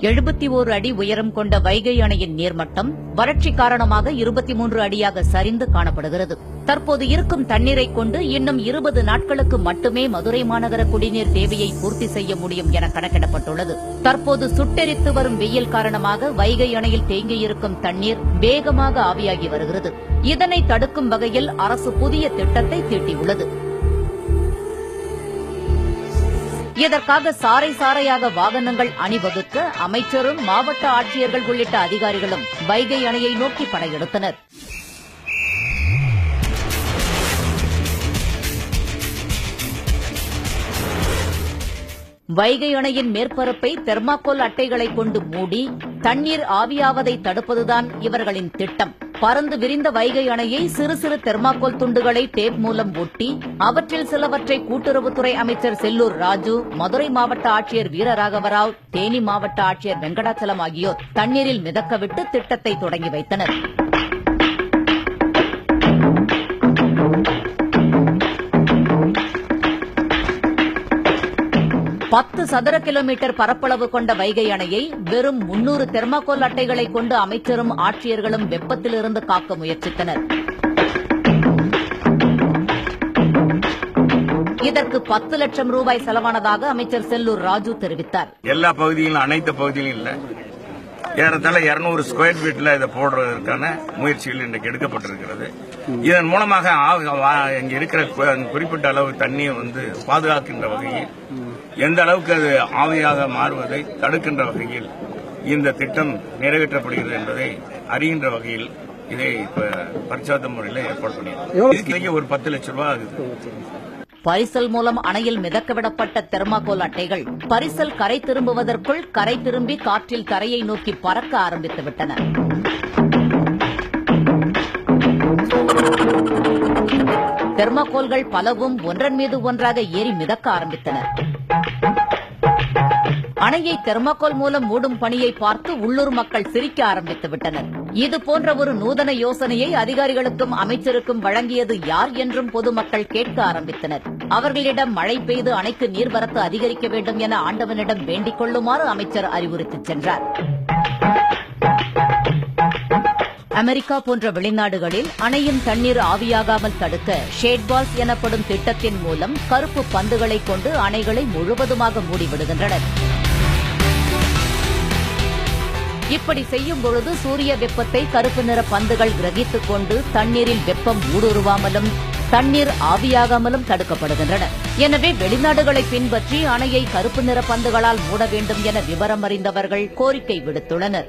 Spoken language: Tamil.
71 அடி உயரம் கொண்ட வைகை அணையின் நீர்மட்டம் வறட்சி காரணமாக 23 அடியாக சரிந்து காணப்படுகிறது. தற்போது இருக்கும் தண்ணீரை கொண்டு இன்னும் 20 நாட்களுக்கு மட்டுமே மதுரை மாநகர குடிநீர் தேவையை பூர்த்தி செய்ய முடியும் என கணக்கிடப்பட்டுள்ளது. தற்போது சுட்டெரித்து வரும் வெயில் காரணமாக வைகை அணையில் தேங்கியிருக்கும் தண்ணீர் வேகமாக ஆவியாகி வருகிறது. இதனை தடுக்கும் வகையில் அரசு புதிய திட்டத்தை தீட்டியுள்ளது. இதற்காக சாறை சாறையாக வாகனங்கள் அணிவகுக்க அமைச்சரும் மாவட்ட ஆட்சியர்கள் உள்ளிட்ட அதிகாரிகளும் வைகை அணையை நோக்கி படையெடுத்தனர். வைகை அணையின் மேற்பரப்பை தெர்மாக்கோல் அட்டைகளை கொண்டு மூடி தண்ணீர் ஆவியாவதை தடுப்பதுதான் இவர்களின் திட்டம். பறந்து விரிந்த வைகை அணையை சிறு சிறு தெர்மாக்கோல் துண்டுகளை டேப் மூலம் ஒட்டி அவற்றில் சிலவற்றை கூட்டுறவுத்துறை அமைச்சர் செல்லூர் ராஜு, மதுரை மாவட்ட ஆட்சியர் வீரராகவராவ், தேனி மாவட்ட ஆட்சியர் வெங்கடாச்சலம் ஆகியோர் தண்ணீரில் மிதக்கவிட்டு திட்டத்தை தொடங்கி வைத்தனர். பத்து சதுர கிலோமீட்டர் பரப்பளவு கொண்ட வைகை அணையை வெறும் 300 தெர்மாக்கோல் அட்டைகளை கொண்டு அமைச்சரும் ஆட்சியர்களும் வெப்பத்திலிருந்து காக்க முயற்சித்தனர். இதற்கு 10 லட்சம் ரூபாய் செலவானதாக அமைச்சர் செல்லூர் ராஜு தெரிவித்தார். எல்லா பகுதியிலும் அனைத்து பகுதியிலும் இல்ல, ஏறத்தாழ 200 ஸ்கொயர் ஃபீட்ல இதை போடுறதற்கான முயற்சிகள் இன்றைக்கு எடுக்கப்பட்டிருக்கிறது. இதன் மூலமாக இங்க இருக்கிற குறிப்பிட்ட அளவு தண்ணியை பாதுகாக்கின்ற வகையில், எந்த அளவுக்கு அது ஆவியாக மாறுவதை தடுக்கின்ற வகையில் இந்த திட்டம் நிறைவேற்றப்படுகிறது என்பதை அறிகின்ற வகையில் இதை பரிச்சார்த்த முறையில் ஏற்பாடு பண்ணியிருக்கோம். ஒரு 10 லட்சம் ரூபாய் ஆகுது. பரிசல் மூலம் அணையில் மிதக்கவிடப்பட்ட தெர்மாக்கோல் அட்டைகள் பரிசல் கரை திரும்புவதற்குள் கரை திரும்பி காற்றில் தரையை நோக்கி பறக்க ஆரம்பித்துவிட்டன. தெர்மாக்கோல்கள் பலவும் ஒன்றன் மீது ஒன்றாக ஏறி மிதக்க ஆரம்பித்தன. அணையை தெர்மாக்கோல் மூலம் மூடும் பணியை பார்த்து உள்ளூர் மக்கள் சிரிக்க ஆரம்பித்துவிட்டனர். இதுபோன்ற ஒரு நூதன யோசனையை அதிகாரிகளுக்கும் அமைச்சருக்கும் வழங்கியது யார் என்றும் பொதுமக்கள் கேட்க ஆரம்பித்தனர். அவர்களிடம் மழை பெய்து அணைக்கு நீர்வரத்து அதிகரிக்க வேண்டும் என ஆண்டவனிடம் வேண்டிக் கொள்ளுமாறு அமைச்சர் அறிவுறுத்திச் சென்றார். அமெரிக்கா போன்ற வெளிநாடுகளில் அணையின் தண்ணீர் ஆவியாகாமல் தடுக்க ஷேட்பால்ஸ் எனப்படும் திட்டத்தின் மூலம் கருப்பு பந்துகளை கொண்டு அணைகளை முழுவதுமாக மூடிவிடுகின்றனர். இப்படி செய்யும் பொழுது சூரிய வெப்பத்தை கருப்பு நிற பந்துகள் கிரகித்துக் கொண்டு தண்ணீரில் வெப்பம் ஊடுருவாமலும் தண்ணீர் ஆவியாகாமலும் தடுக்கப்படுகின்றன. எனவே வெளிநாடுகளை பின்பற்றி அணையை கருப்பு நிற பந்துகளால் மூட வேண்டும் என விவரம் அறிந்தவர்கள் கோரிக்கை விடுத்துள்ளனர்.